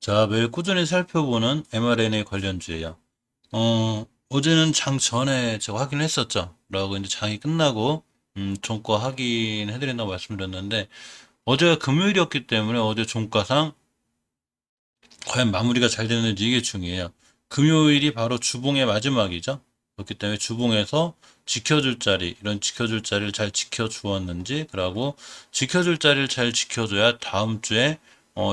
자, 매일 꾸준히 살펴보는 mRNA 관련주예요. 어제는 장 전에 제가 확인했었죠. 라고 이제 장이 끝나고, 종가 확인해드린다고 말씀드렸는데, 어제가 금요일이었기 때문에 어제 종가상 과연 마무리가 잘 되는지 이게 중요해요. 금요일이 바로 주봉의 마지막이죠. 그렇기 때문에 주봉에서 지켜줄 자리, 이런 지켜줄 자리를 잘 지켜주었는지, 그리고 지켜줄 자리를 잘 지켜줘야 다음 주에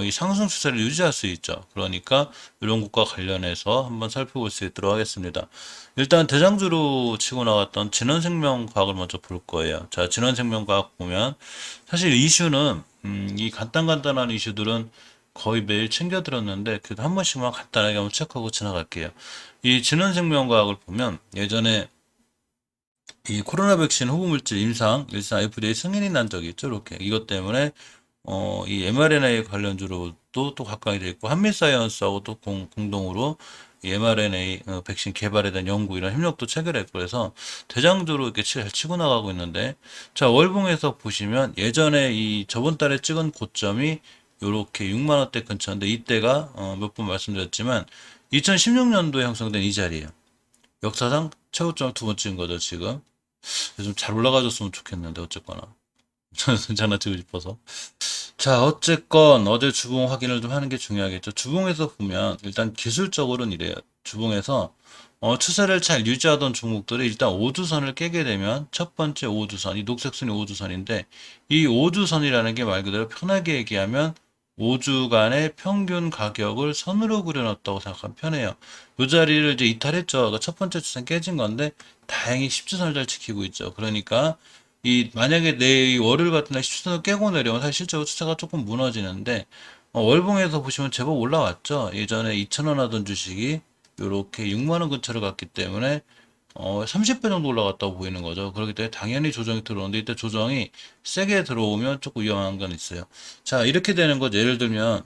이 상승 추세를 유지할 수 있죠. 그러니까 이런 것과 관련해서 한번 살펴볼 수 있도록 하겠습니다. 일단 대장주로 치고 나갔던 진원생명과학을 먼저 볼 거예요. 자, 진원생명과학 보면 사실 이슈는 이 간단한 이슈들은 거의 매일 챙겨 들었는데 그래도 한 번씩만 간단하게 한번 체크하고 지나갈게요. 이 진원생명과학을 보면 예전에 이 코로나 백신 후보물질 일상 FDA 승인이 난 적이 있죠. 이렇게 이것 때문에 이 mRNA 관련주로도 또 각광이 돼 있고 한미사이언스하고 또 공동으로 이 mRNA 백신 개발에 대한 연구 이런 협력도 체결했고 그래서 대장주로 이렇게 잘 치고 나가고 있는데 자 월봉에서 보시면 예전에 이 저번 달에 찍은 고점이 요렇게 6만 원대 근처인데 이때가 몇 번 말씀드렸지만 2016년도에 형성된 이 자리예요. 역사상 최고점 두 번 찍은 거죠 지금. 좀 잘 올라가줬으면 좋겠는데 어쨌거나 저는 장난치고 싶어서. 자, 어쨌건 어제 주봉 확인을 좀 하는 게 중요하겠죠. 주봉에서 보면 일단 기술적으로는 이래요. 주봉에서 추세를 잘 유지하던 종목들이 일단 5주선을 깨게 되면 첫 번째 5주선, 이 녹색 선이 5주선인데 이 5주선이라는 게 말 그대로 편하게 얘기하면 5주간의 평균 가격을 선으로 그려놨다고 생각하면 편해요. 이 자리를 이제 이탈했죠. 그러니까 첫 번째 주선 깨진 건데 다행히 10주선을 잘 지키고 있죠. 그러니까 이 만약에 내 월요일 같은 날 10주선을 깨고 내려오면 사실 실제로 추세가 조금 무너지는데 월봉에서 보시면 제법 올라왔죠. 예전에 2,000원 하던 주식이 요렇게 6만 원 근처를 갔기 때문에 30배 정도 올라갔다고 보이는 거죠. 그렇기 때문에 당연히 조정이 들어오는데 이때 조정이 세게 들어오면 조금 위험한 건 있어요. 자, 이렇게 되는 거 예를 들면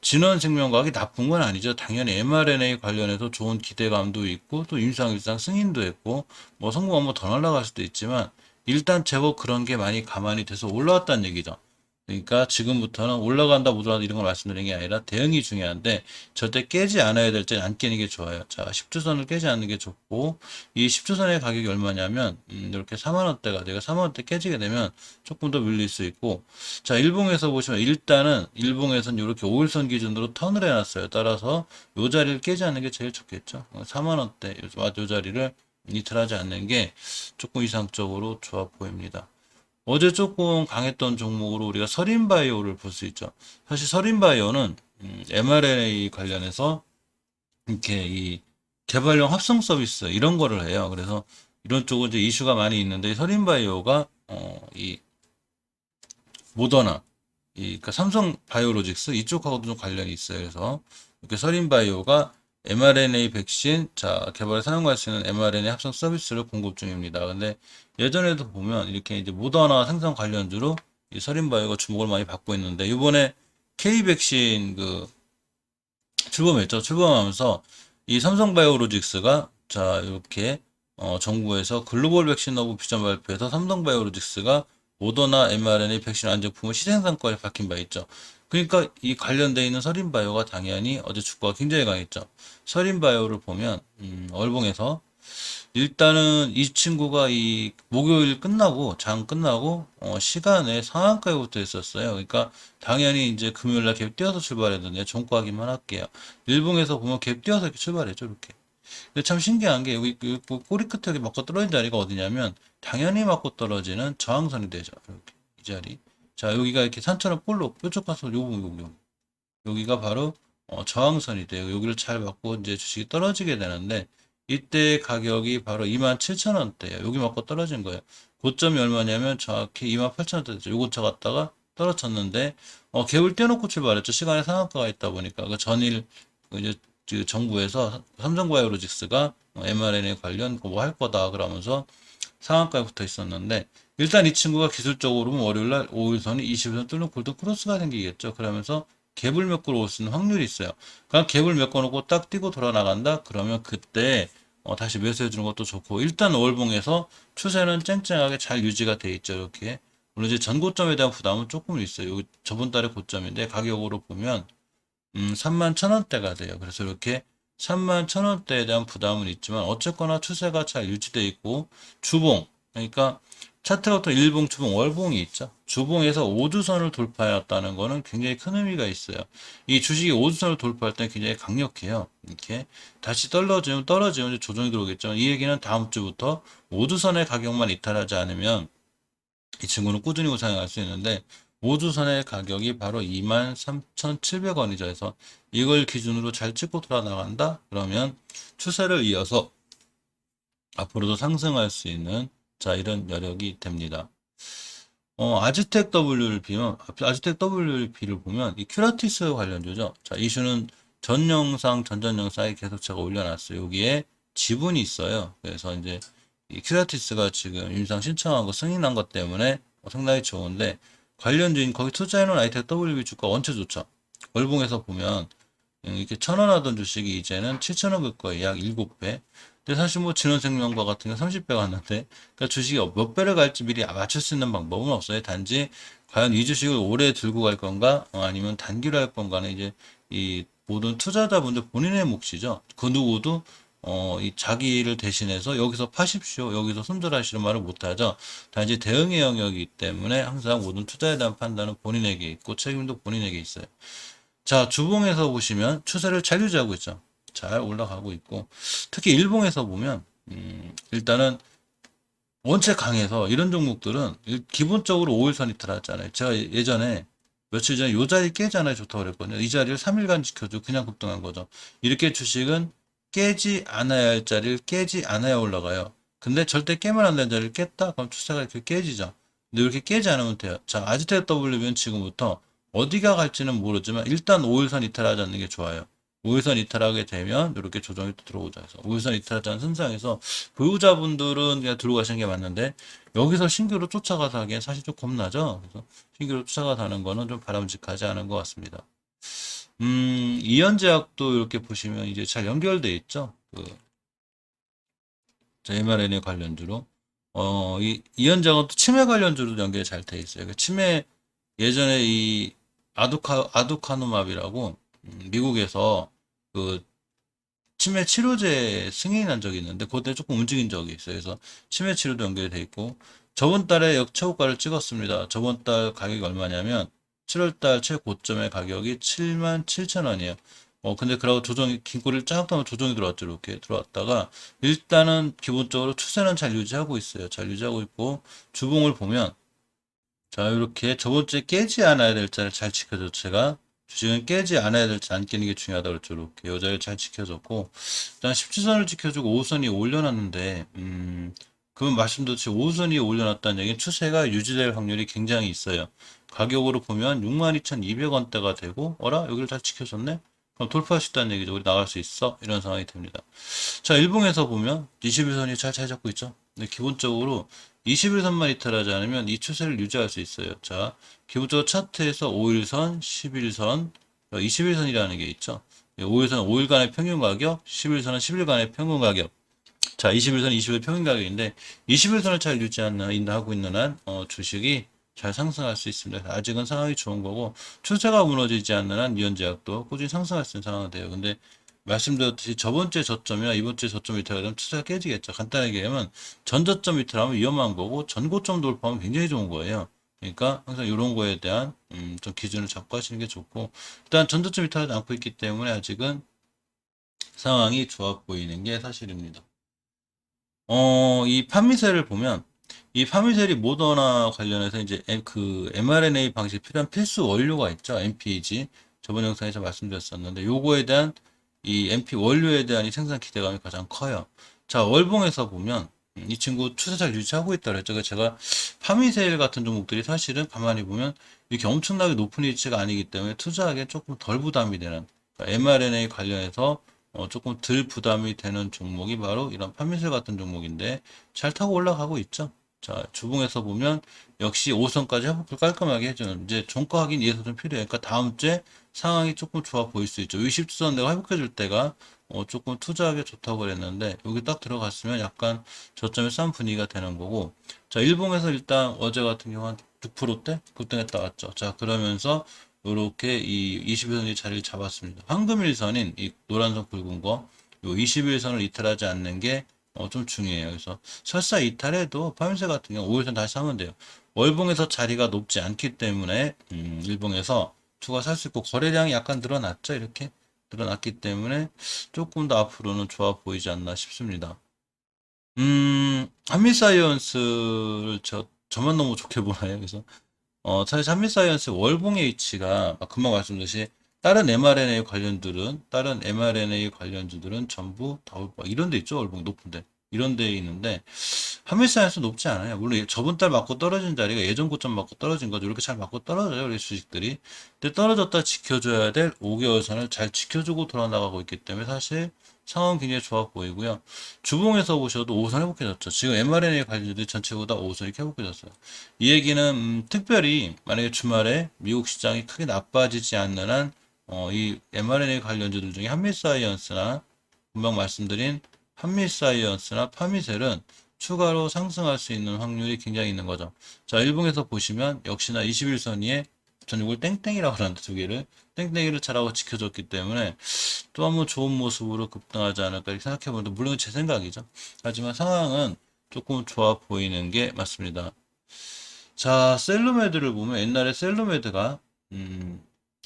진원생명과학이 나쁜 건 아니죠. 당연히 mRNA 관련해서 좋은 기대감도 있고 또 임상일상 승인도 했고 뭐 성공 한번 더 날아갈 수도 있지만 일단 제법 그런 게 많이 가만히 돼서 올라왔다는 얘기죠. 그러니까 지금부터는 올라간다 못 올라간다 이런 걸 말씀드리는 게 아니라 대응이 중요한데 절대 깨지 않아야 될 때 안 깨는 게 좋아요. 자, 10주선을 깨지 않는 게 좋고 이 10주선의 가격이 얼마냐면 이렇게 4만 원대가 내가 4만 원대 깨지게 되면 조금 더 밀릴 수 있고 자, 일봉에서 보시면 일단은 일봉에서는 이렇게 5일선 기준으로 턴을 해놨어요. 따라서 요 자리를 깨지 않는 게 제일 좋겠죠. 4만 원대 요 자리를 이탈하지 않는 게 조금 이상적으로 좋아 보입니다. 어제 조금 강했던 종목으로 우리가 서린바이오를 볼 수 있죠. 사실 서린바이오는 mRNA 관련해서 이렇게 이 개발용 합성 서비스 이런 거를 해요. 그래서 이런 쪽은 이제 이슈가 많이 있는데 서린바이오가 이 모더나 그러니까 삼성 바이오로직스 이쪽하고도 좀 관련이 있어요. 그래서 이렇게 서린바이오가 mRNA 백신 자 개발에 사용할 수 있는 mRNA 합성 서비스를 공급 중입니다. 근데 예전에도 보면 이렇게 이제 모더나 생산 관련주로 이 서린바이오가 주목을 많이 받고 있는데 이번에 K 백신 그 출범했죠. 출범하면서 이 삼성바이오로직스가 자 이렇게 정부에서 글로벌 백신 허브 비전 발표에서 삼성바이오로직스가 모더나 mRNA 백신 안제품을 시생산과에 밝힌 바 있죠. 그러니까 이 관련돼 있는 서린바이오가 당연히 어제 주가가 굉장히 강했죠. 서린바이오를 보면 월봉에서 일단은 이 친구가 이 목요일 끝나고 장 끝나고 시간에 상한가에 붙어 있었어요. 그러니까 당연히 이제 금요일 날 갭 뛰어서 출발했는데 종가하기만 할게요. 일봉에서 보면 갭 뛰어서 이렇게 출발했죠, 이렇게. 근데 참 신기한 게 여기 꼬리 끝에 여기 맞고 떨어진 자리가 어디냐면 당연히 맞고 떨어지는 저항선이 되죠. 이렇게 이 자리. 자, 여기가 이렇게 산처럼 볼로 뾰족한 요 부분 여기가 바로 저항선이 돼요. 여기를 잘 맞고 이제 주식이 떨어지게 되는데 이때 가격이 바로 27,000원대예요. 여기 맞고 떨어진 거예요. 고점이 얼마냐면 정확히 28,000원대 요거 쳐 갔다가 떨어졌는데 갭을 떼놓고 출발했죠. 시간에 상한가가 있다 보니까 그 전일 이제 그 정부에서 삼성바이오로직스가 mRNA 관련 뭐 할 거다 그러면서 상한가에 붙어 있었는데 일단 이 친구가 기술적으로 보면 월요일날 5일선이 20일선 뚫는 골든 크로스가 생기겠죠. 그러면서 갭을 메꾸러 올 수 있는 확률이 있어요. 그냥 갭을 메꿔놓고 딱 뛰고 돌아 나간다? 그러면 그때 다시 매수해 주는 것도 좋고 일단 월봉에서 추세는 쨍쨍하게 잘 유지가 돼 있죠. 이렇게 물론 이제 전고점에 대한 부담은 조금 있어요. 여기 저번 달의 고점인데 가격으로 보면 31,000원대가 돼요. 그래서 이렇게 31,000원대에 대한 부담은 있지만 어쨌거나 추세가 잘 유지돼 있고 주봉 그러니까 차트가 또 일봉, 주봉, 월봉이 있죠. 주봉에서 5주선을 돌파했다는 거는 굉장히 큰 의미가 있어요. 이 주식이 5주선을 돌파할 때는 굉장히 강력해요. 이렇게 다시 떨어지면 이제 조정이 들어오겠죠. 이 얘기는 다음 주부터 5주선의 가격만 이탈하지 않으면 이 친구는 꾸준히 우상향할 수 있는데 5주선의 가격이 바로 23,700원이죠. 그래서 이걸 기준으로 잘 찍고 돌아 나간다? 그러면 추세를 이어서 앞으로도 상승할 수 있는 자 이런 여력이 됩니다. 아즈텍 WLP를 보면 이 큐라티스 관련주죠. 자, 이슈는 전 영상, 전전 영상에 계속 제가 올려놨어요. 여기에 지분이 있어요. 그래서 이제 이 큐라티스가 지금 임상 신청한 거 승인한 것 때문에 상당히 좋은데 관련주인 거기 투자해놓은 아이텍 WLP 주가 원체 좋죠. 월봉에서 보면 이렇게 1,000원 하던 주식이 이제는 7,000원 갈 약 7배. 근데 사실 뭐 진원생명과 같은 게 30배 갔는데, 그러니까 주식이 몇 배를 갈지 미리 맞출 수 있는 방법은 없어요. 단지 과연 이 주식을 오래 들고 갈 건가, 아니면 단기로 할 건가는 이제 이 모든 투자자분들 본인의 몫이죠. 그 누구도 이 자기를 대신해서 여기서 파십시오, 여기서 손절하시는 말을 못하죠. 단지 대응의 영역이기 때문에 항상 모든 투자에 대한 판단은 본인에게 있고 책임도 본인에게 있어요. 자, 주봉에서 보시면 추세를 잘 유지하고 있죠. 잘 올라가고 있고, 특히 일봉에서 보면, 일단은 원체 강해서 이런 종목들은 기본적으로 5일선 이탈 하잖아요. 제가 예전에 며칠 전에 요 자리 깨지 않아야 좋다고 그랬거든요. 이 자리를 3일간 지켜주고 그냥 급등한 거죠. 이렇게 주식은 깨지 않아야 할 자리를 깨지 않아야 올라가요. 근데 절대 깨면 안 되는 자리를 깼다? 그럼 추세가 이렇게 깨지죠. 근데 이렇게 깨지 않으면 돼요. 자, 아지텍 W면 지금부터 어디가 갈지는 모르지만 일단 5일선 이탈하지 않는 게 좋아요. 5일선 이탈하게 되면 이렇게 조정이 또 들어오자 해서 5일선 이탈하지 않은 선상에서 보유자분들은 그냥 들고 가시는 게 맞는데 여기서 신규로 쫓아가서 하기엔 사실 좀 겁나죠. 그래서 신규로 쫓아가서 하는 거는 좀 바람직하지 않은 것 같습니다. 이연제약도 이렇게 보시면 이제 잘 연결돼 있죠. 그 mRNA 관련주로. 이연제약은 또 치매 관련주로 연결이 잘 돼 있어요. 그 치매 예전에 이 아두카누맙이라고 미국에서 그 치매 치료제 승인한 적이 있는데 그때 조금 움직인 적이 있어요. 그래서 치매 치료도 연결이 돼 있고 저번 달에 역최고가를 찍었습니다. 저번 달 가격이 얼마냐면 7월 달 최고점의 가격이 77,000원이에요. 근데 그러고 조정이 긴 꼬리를 쫙 하면 조정이 들어왔죠. 이렇게 들어왔다가 일단은 기본적으로 추세는 잘 유지하고 있어요. 잘 유지하고 있고 주봉을 보면 자, 이렇게 저번 주에 깨지 않아야 될 자를 잘 지켜줘. 제가 주식은 깨지 않아야 될 자 안 깨는 게 중요하다 그랬죠. 이렇게 여자를 잘 지켜줬고, 일단 10주선을 지켜주고 5선이 올려놨는데, 그건 말씀드렸듯이 5선이 올려놨다는 얘기는 추세가 유지될 확률이 굉장히 있어요. 가격으로 보면 62,200원대가 되고, 여기를 잘 지켜줬네? 그럼 돌파할 수 있다는 얘기죠. 우리 나갈 수 있어? 이런 상황이 됩니다. 자, 일봉에서 보면 21선이 잘 잡고 있죠. 근데 기본적으로 21선만 이탈하지 않으면 이 추세를 유지할 수 있어요. 자, 기본적으로 차트에서 5일선, 11선, 21선이라는 게 있죠. 5일선 5일간의 평균 가격, 11선은 10일간의 평균 가격. 자, 21선, 20일 평균 가격인데 21선을 잘 하고 있는 한 주식이 잘 상승할 수 있습니다. 아직은 상황이 좋은 거고 추세가 무너지지 않는 한 이연제약도 꾸준히 상승할 수 있는 상황이 돼요. 근데 말씀드렸듯이 저번 주에 저점이나 이번 주에 저점 밑에 가면 추세가 깨지겠죠. 간단하게 얘기하면 전저점 밑에 하면 위험한 거고 전고점 돌파하면 굉장히 좋은 거예요. 그러니까 항상 이런 거에 대한 좀 기준을 잡고 하시는 게 좋고 일단 전저점 밑에 하지 않고 있기 때문에 아직은 상황이 좋아 보이는 게 사실입니다. 이 판미셀을 보면 이 파미셀이 모더나 관련해서 이제 그 mRNA 방식 필요한 필수 원료가 있죠. MPEG. 저번 영상에서 말씀드렸었는데 요거에 대한 이 MP 원료에 대한 이 생산 기대감이 가장 커요. 자, 월봉에서 보면 이 친구 추세 잘 유지하고 있다 그랬죠. 그래서 제가 파미셀 같은 종목들이 사실은 가만히 보면 이렇게 엄청나게 높은 위치가 아니기 때문에 투자하기에 조금 덜 부담이 되는 mRNA 관련해서 조금 덜 부담이 되는 종목이 바로 이런 파미셀 같은 종목인데 잘 타고 올라가고 있죠. 자, 주봉에서 보면 역시 5선까지 회복을 깔끔하게 해주는 이제 종가 확인 이해서 좀 필요해. 그러니까 다음 주에 상황이 조금 좋아 보일 수 있죠. 20주선 내가 회복해 줄 때가 조금 투자하기 좋다고 그랬는데 여기 딱 들어갔으면 약간 저점에 싼 분위기가 되는 거고 자, 일봉에서 일단 어제 같은 경우 한 6%대 급등했다 왔죠. 자, 그러면서 요렇게 이 21선이 자리를 잡았습니다. 황금일선인 이 노란선 굵은 거, 요 21선을 이탈하지 않는 게 좀 중요해요. 그래서 설사 이탈해도 파면세 같은 경우 5일선 다시 하면 돼요. 월봉에서 자리가 높지 않기 때문에 일봉에서 추가 살 수 있고 거래량이 약간 늘어났죠. 이렇게 늘어났기 때문에 조금 더 앞으로는 좋아 보이지 않나 싶습니다. 한미사이언스를 저만 너무 좋게 보나요? 그래서 사실 한미사이언스 월봉의 위치가 금방 말씀드렸듯이 다른 mRNA 관련주들은 전부 다 이런 데 있죠. 월봉 높은데 이런 데 있는데 한미사이언스 높지 않아요. 물론 저번 달 맞고 떨어진 자리가 예전 고점 맞고 떨어진 거죠. 이렇게 잘 맞고 떨어져요. 우리 주식들이. 근데 떨어졌다 지켜줘야 될 5개월 선을 잘 지켜주고 돌아나가고 있기 때문에 사실 상황은 굉장히 좋아 보이고요. 주봉에서 보셔도 5선 회복해졌죠. 지금 mRNA 관련주들이 전체보다 5선 이렇게 회복해졌어요. 이 얘기는 특별히 만약에 주말에 미국 시장이 크게 나빠지지 않는 한 이 mRNA 관련주들 중에 한미사이언스나 금방 말씀드린 한미사이언스나 파미셀은 추가로 상승할 수 있는 확률이 굉장히 있는 거죠. 자, 일봉에서 보시면 역시나 21선 위에 전 이걸 땡땡이라고 하는데 두 개를 땡땡이를 잘하고 지켜줬기 때문에 또 한번 좋은 모습으로 급등하지 않을까 이렇게 생각해 보는데 물론 제 생각이죠. 하지만 상황은 조금 좋아 보이는 게 맞습니다. 자, 셀루메드를 보면 옛날에 셀루메드가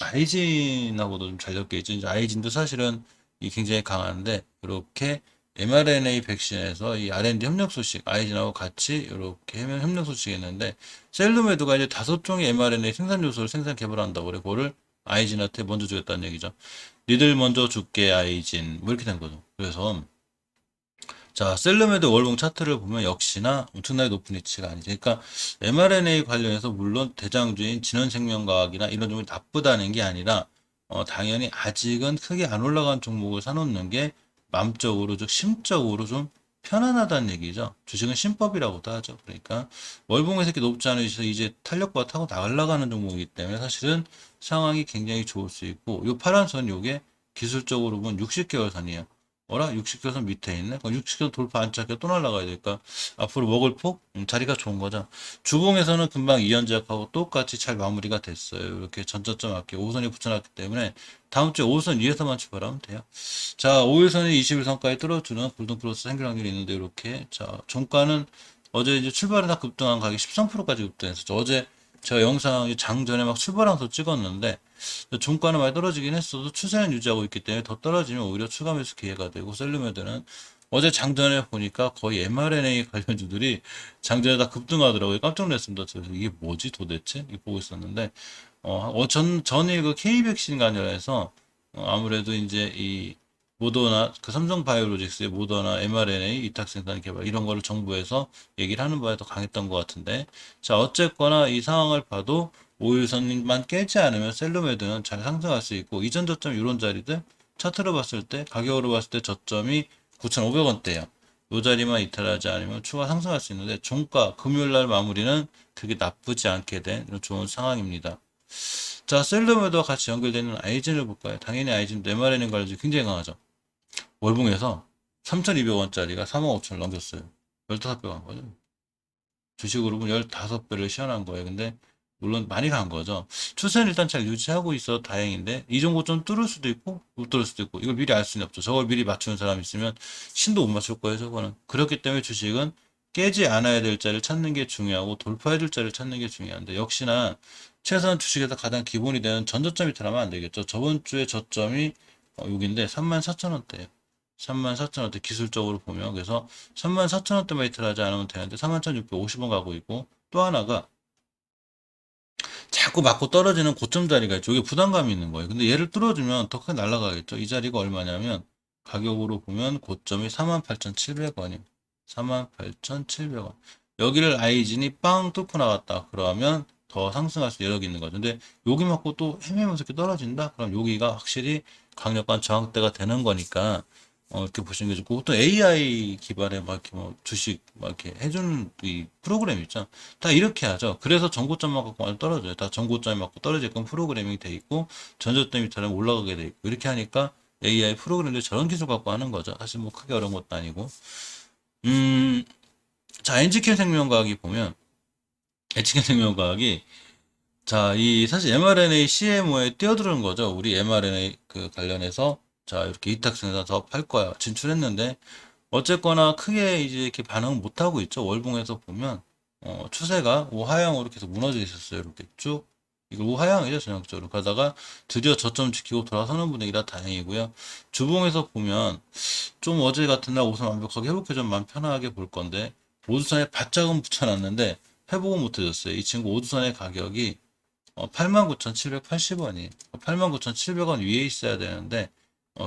아이진하고도 좀 잘 엮여 있죠. 이제 아이진도 사실은 이 굉장히 강한데 이렇게 mRNA 백신에서 이 R&D 협력 소식 아이진하고 같이 이렇게 협력 소식이 있는데 셀루메드가 이제 5종의 mRNA 생산 요소를 생산 개발한다고 그래. 그거를 아이진한테 먼저 주겠다는 얘기죠. 니들 먼저 줄게 아이진 뭐 이렇게 된 거죠. 그래서 자, 셀루메드 월봉 차트를 보면 역시나 엄청나게 높은 위치가 아니죠. 그러니까 mRNA 관련해서 물론 대장주인 진원생명과학이나 이런 종목이 나쁘다는 게 아니라 당연히 아직은 크게 안 올라간 종목을 사놓는 게 마음적으로 즉 심적으로 좀 편안하다는 얘기죠. 주식은 신법이라고도 하죠. 그러니까 월봉에서 이렇게 높지 않은 위치에서 이제 탄력과 타고 나가는 종목이기 때문에 사실은 상황이 굉장히 좋을 수 있고 요 파란 선 요게 기술적으로 보면 60개월 선이에요. 어라? 60개선 밑에 있네? 그럼 60개선 돌파 안 차게 또 날아가야 되니까 앞으로 먹을 폭? 자리가 좋은 거죠. 주봉에서는 금방 이연제약하고 똑같이 잘 마무리가 됐어요. 이렇게 전저점 앞에 5선이 붙여놨기 때문에 다음 주에 5선 위에서만 출발하면 돼요. 자, 5일선이 21선까지 뚫어주는 골든크로스 생길 확률이 있는데 이렇게 자, 종가는 어제 이제 출발이나 급등한 가격이 13%까지 급등했었죠. 어제 제가 영상 장전에 막 출발하면서 찍었는데 종가는 많이 떨어지긴 했어도 추세는 유지하고 있기 때문에 더 떨어지면 오히려 추가 매수 기회가 되고 셀루메드는 어제 장전에 보니까 거의 mRNA 관련주들이 장전에 다 급등하더라고요. 깜짝 놀랐습니다. 그래서 이게 뭐지 도대체? 이거 보고 있었는데 전이 그 K백신 관련해서 아무래도 이제 이 모더나 그 삼성바이오로직스의 모더나 mRNA 위탁 생산 개발 이런 거를 정부에서 얘기를 하는 바에 더 강했던 것 같은데 자 어쨌거나 이 상황을 봐도 5일선만 깨지 않으면 셀루메드는 잘 상승할 수 있고 이전 저점 이런 자리들 차트로 봤을 때 가격으로 봤을 때 저점이 9,500원대예요. 이 자리만 이탈하지 않으면 추가 상승할 수 있는데 종가 금요일날 마무리는 그게 나쁘지 않게 된 좋은 상황입니다. 자 셀루메드와 같이 연결되는 아이진을 볼까요? 당연히 아이진도 mRNA 관련주 굉장히 강하죠. 월봉에서 3,200원짜리가 45,000원 넘겼어요. 15배 간 거죠. 주식으로 보면 15배를 시원한 거예요. 근데 물론 많이 간 거죠. 추세는 일단 잘 유지하고 있어 다행인데 이 정도 좀 뚫을 수도 있고 못 뚫을 수도 있고 이걸 미리 알 수는 없죠. 저걸 미리 맞추는 사람이 있으면 신도 못 맞출 거예요. 저거는. 그렇기 때문에 주식은 깨지 않아야 될 자리를 찾는 게 중요하고 돌파해야 될 자리를 찾는 게 중요한데 역시나 최소한 주식에서 가장 기본이 되는 전저점이 들어가면 안 되겠죠. 저번 주에 저점이 여기인데 34,000원대예요. 34,000원대 기술적으로 보면 그래서 34,000원대만 이틀하지 않으면 되는데 41,650원 가고 있고 또 하나가 자꾸 맞고 떨어지는 고점 자리가 있죠. 이게 부담감이 있는 거예요. 근데 얘를 뚫어주면 더 크게 날아가겠죠. 이 자리가 얼마냐면 가격으로 보면 고점이 48,700원이에요. 48,700원. 여기를 아이진이 빵 뚫고 나갔다. 그러면 더 상승할 수 여력이 있는 거죠. 근데 여기 맞고 또 헤매면서 이렇게 떨어진다? 그럼 여기가 확실히 강력한 저항대가 되는 거니까 이렇게 보시는 게 좋고, 또 AI 기반의 막 이렇게 뭐 주식 막 이렇게 해주는 이 프로그램 있죠. 다 이렇게 하죠. 그래서 전고점만 갖고 완전 떨어져요. 다 전고점에 맞고 떨어지게끔 프로그래밍이 돼 있고, 전저점 밑으로 올라가게 돼 있고, 이렇게 하니까 AI 프로그램들이 저런 기술 갖고 하는 거죠. 사실 뭐 크게 어려운 것도 아니고. 음, 자, 엔지캠 생명과학이 보면, 엔지캠 생명과학이 자, 이 사실 mRNA CMO에 뛰어드는 거죠. 우리 mRNA 그 관련해서 자, 이렇게 위탁생산 사업 할 거야. 진출했는데 어쨌거나 크게 이제 이렇게 반응 못 하고 있죠. 월봉에서 보면 추세가 우하향으로 계속 무너져 있었어요. 이렇게 쭉 이거 우하향이죠. 전형적으로 가다가 드디어 저점 지키고 돌아서는 분위기라 다행이고요. 주봉에서 보면 좀 어제 같은 날 우선 완벽하게 회복해 좀 마음 편하게 볼 건데 오드선에 바짝은 붙여놨는데 회복은 못 해줬어요. 이 친구 오드선의 가격이 89,780원이 89,700원 위에 있어야 되는데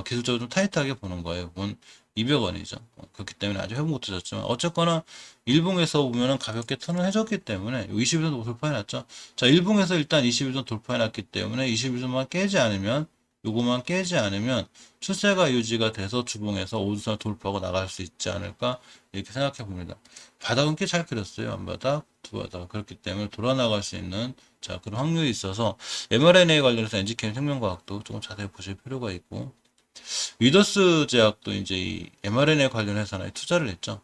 기술적으로 좀 타이트하게 보는 거예요. 본 200원이죠. 그렇기 때문에 아직 회복 못해졌지만 어쨌거나 일봉에서 보면은 가볍게 턴을 해줬기 때문에 21선 돌파해놨죠. 자, 일봉에서 일단 21선 돌파해놨기 때문에 21선만 깨지 않으면 요거만 깨지 않으면 추세가 유지가 돼서 주봉에서 5주선을 돌파하고 나갈 수 있지 않을까 이렇게 생각해 봅니다. 바닥은 꽤 잘 그렸어요. 한 바닥, 두 바닥. 그렇기 때문에 돌아 나갈 수 있는 자 그런 확률이 있어서 mRNA 관련해서 엔지캠 생명과학도 조금 자세히 보실 필요가 있고 위더스 제약도 이제 이 mRNA 관련 회사에 투자를 했죠.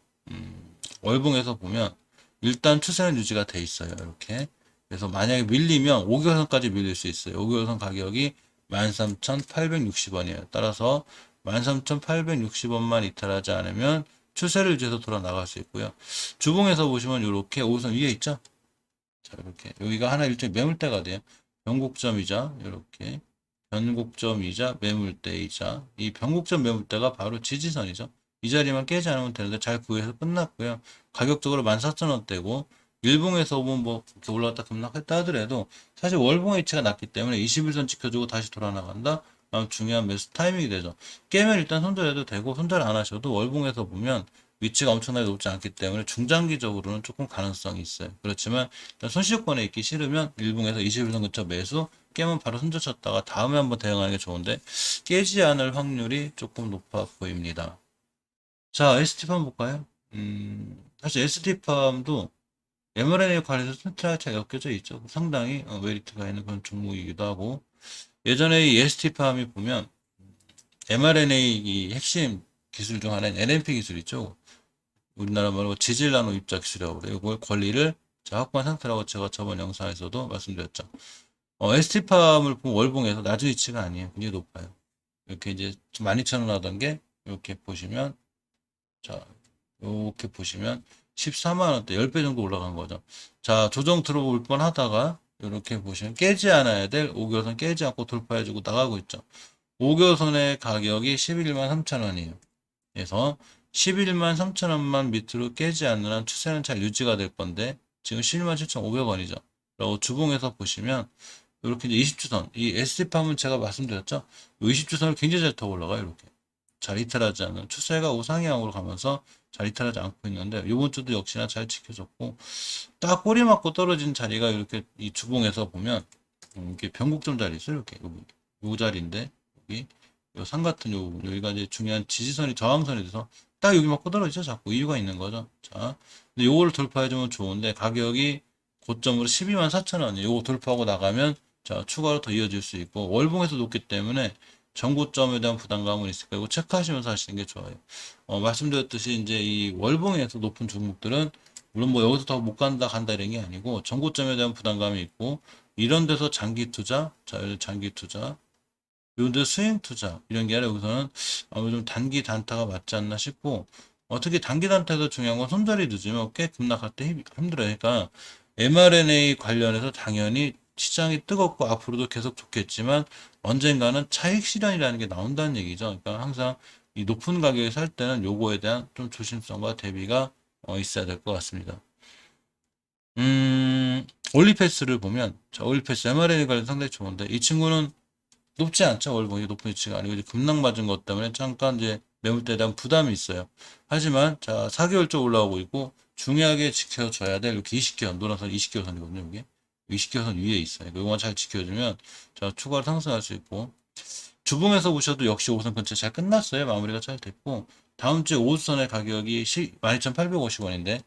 월봉에서 보면 일단 추세는 유지가 돼 있어요. 이렇게. 그래서 만약에 밀리면 5개월선까지 밀릴 수 있어요. 5개월선 가격이 13,860원이에요. 따라서 13,860원만 이탈하지 않으면 추세를 유지해서 돌아 나갈 수 있고요. 주봉에서 보시면 이렇게 5선 위에 있죠. 자, 이렇게. 여기가 하나 일종의 매물대가 돼요. 변곡점이자, 이렇게. 변곡점이자 매물대이자, 이 변곡점 매물대가 바로 지지선이죠. 이 자리만 깨지 않으면 되는데 잘 구해서 끝났고요. 가격적으로 14,000원대고, 일봉에서 보면 뭐, 이렇게 올라갔다 급락했다 하더라도, 사실 월봉의 위치가 낮기 때문에 21선 지켜주고 다시 돌아나간다? 그럼 중요한 매수 타이밍이 되죠. 깨면 일단 손절해도 되고, 손절 안 하셔도 월봉에서 보면 위치가 엄청나게 높지 않기 때문에 중장기적으로는 조금 가능성이 있어요. 그렇지만 일단 손실권에 있기 싫으면 일봉에서 21선 근처 매수 깨면 바로 손절 쳤다가 다음에 한번 대응하는 게 좋은데 깨지 않을 확률이 조금 높아 보입니다. 자, ST팜 볼까요? 사실 ST팜도 mRNA 관련해서 센트라가 잘 엮여져 있죠. 상당히 메리트가 있는 그런 종목이기도 하고 예전에 이 ST팜이 보면 mRNA 핵심 기술 중 하나인 NMP 기술 있죠. 우리나라 말로 지질 나노 입자 기술이라고 그래요. 이걸 권리를 확보한 상태라고 제가 저번 영상에서도 말씀드렸죠. ST팜을 보면 월봉에서 낮은 위치가 아니에요. 굉장히 높아요. 이렇게 이제 12,000원 하던 게 이렇게 보시면 자 이렇게 보시면 14만 원대 10배 정도 올라간 거죠. 자 조정 들어올 뻔 하다가 이렇게 보시면 깨지 않아야 될 5개월선 깨지 않고 돌파해주고 나가고 있죠. 5개월선의 가격이 11만 3천 원이에요. 그래서 11만 3천 원만 밑으로 깨지 않는 한 추세는 잘 유지가 될 건데 지금 11만 7,500원이죠. 그리고 주봉에서 보시면 이렇게 이제 20주선 이 SC팜은 제가 말씀드렸죠. 20주선을 굉장히 잘 타고 올라가요. 이렇게 잘 이탈하지 않는 추세가 우상향으로 가면서 잘 이탈하지 않고 있는데 이번 주도 역시나 잘 지켜졌고 딱 꼬리 맞고 떨어진 자리가 이렇게 이 주봉에서 보면 이렇게 변곡점 자리 있어요. 이렇게 여기 요 자리인데 여기 요 산 같은 여기가 이제 중요한 지지선이 저항선이 돼서 딱 여기 맞고 떨어지죠. 자꾸 이유가 있는 거죠. 자, 근데 요거를 돌파해주면 좋은데 가격이 고점으로 12만 4천 원이에요. 요거 돌파하고 나가면 자 추가로 더 이어질 수 있고 월봉에서 높기 때문에 전고점에 대한 부담감은 있을 거고 체크하시면서 하시는 게 좋아요. 말씀드렸듯이 이제 이 월봉에서 높은 종목들은 물론 뭐 여기서 더 못 간다 간다 이런 게 아니고 전고점에 대한 부담감이 있고 이런 데서 장기 투자, 자 장기 투자 요런데 수행 투자 이런 게 아니라 여기서는 아무래도 좀 단기 단타가 맞지 않나 싶고 특히 단기 단타에서 중요한 건 손절이 늦으면 꽤 급락할 때 힘들어요. 그러니까 mRNA 관련해서 당연히 시장이 뜨겁고 앞으로도 계속 좋겠지만 언젠가는 차익 실현이라는 게 나온다는 얘기죠. 그러니까 항상 이 높은 가격에 살 때는 요거에 대한 좀 조심성과 대비가 있어야 될 것 같습니다. 올리패스를 보면 자, 올리패스 mRNA 관련 상당히 좋은데 이 친구는 높지 않죠. 월봉이 높은 위치가 아니고 이제 급락 맞은 것 때문에 잠깐 이제 매물대에 대한 부담이 있어요. 하지만 자 4개월째 올라오고 있고 중요하게 지켜줘야 될 이렇게 20개선 노란선 20개선이거든요. 이게 20개선 위에 있어요. 이거만 잘 지켜주면 자 추가로 상승할 수 있고 주봉에서 보셔도 역시 5선 근처 잘 끝났어요. 마무리가 잘 됐고 다음 주에 5선의 가격이 12,850원인데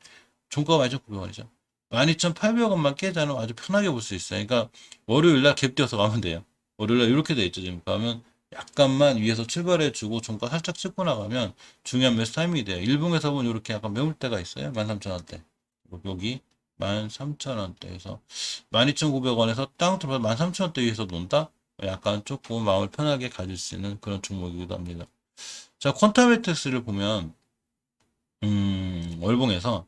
종가가 12,900원이죠. 12,800원만 깨자는 아주 편하게 볼 수 있어요. 그러니까 월요일날 갭 뛰어서 가면 돼요. 월요일날 이렇게 돼 있죠. 지금 가면 약간만 위에서 출발해주고 종가 살짝 찍고 나가면 중요한 매수 타이밍이 돼요. 일봉에서 보면 이렇게 약간 매물대가 있어요. 13,000원대. 여기 13,000원대에서 12,900원에서 땅 들어서 13,000원대 위에서 논다? 약간 조금 마음을 편하게 가질 수 있는 그런 종목이기도 합니다. 자, 퀀타메틱스를 보면 월봉에서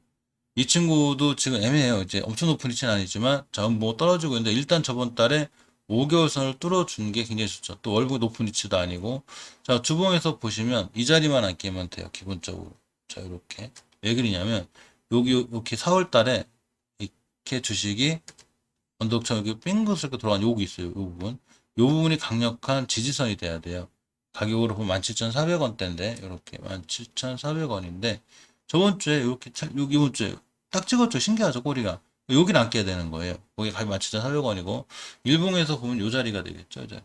이 친구도 지금 애매해요. 이제 엄청 높은 위치는 아니지만 자, 뭐 떨어지고 있는데 일단 저번 달에 5개월 선을 뚫어준 게 굉장히 좋죠. 또 월봉 높은 위치도 아니고 자, 주봉에서 보시면 이 자리만 안 깨면 돼요. 기본적으로. 자, 이렇게 왜 그러냐면 여기 이렇게 4월 달에 이렇게 주식이 언덕처럼 이렇게 빙긋스럽게 돌아간 요기 있어요. 요 부분. 요 부분이 강력한 지지선이 돼야 돼요. 가격으로 보면 17,400원대인데 이렇게 17,400원인데 저번 주에 이렇게 여기 이번 주에 딱 찍었죠. 신기하죠, 꼬리가. 여기는 안 깨야 되는 거예요. 거기 가격 17,400원이고 일봉에서 보면 요 자리가 되겠죠. 이 자리.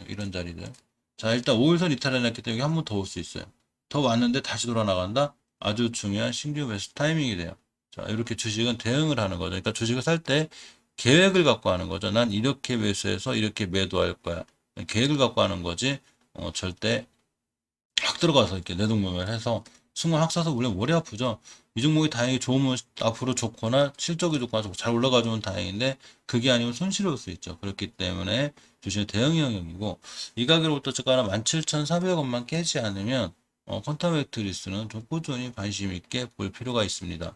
이런 자리들. 자, 일단 5일선 이탈해놨기 때문에 여기 한 번 더 올 수 있어요. 더 왔는데 다시 돌아나간다? 아주 중요한 신규 매수 타이밍이 돼요. 자, 이렇게 주식은 대응을 하는 거죠. 그러니까 주식을 살 때 계획을 갖고 하는 거죠. 난 이렇게 매수해서 이렇게 매도할 거야. 계획을 갖고 하는 거지. 절대 확 들어가서 이렇게 내동매매를 해서 순간 확 사서 물론 머리 아프죠. 이 종목이 다행히 좋으면 앞으로 좋거나 실적이 좋거나 잘 올라가주면 다행인데 그게 아니면 손실이 올 수 있죠. 그렇기 때문에 주식은 대응 영역이고 이 가격으로부터 저가는 17,400원만 깨지 않으면 퀀텀 매트리스는 좀 꾸준히 관심 있게 볼 필요가 있습니다.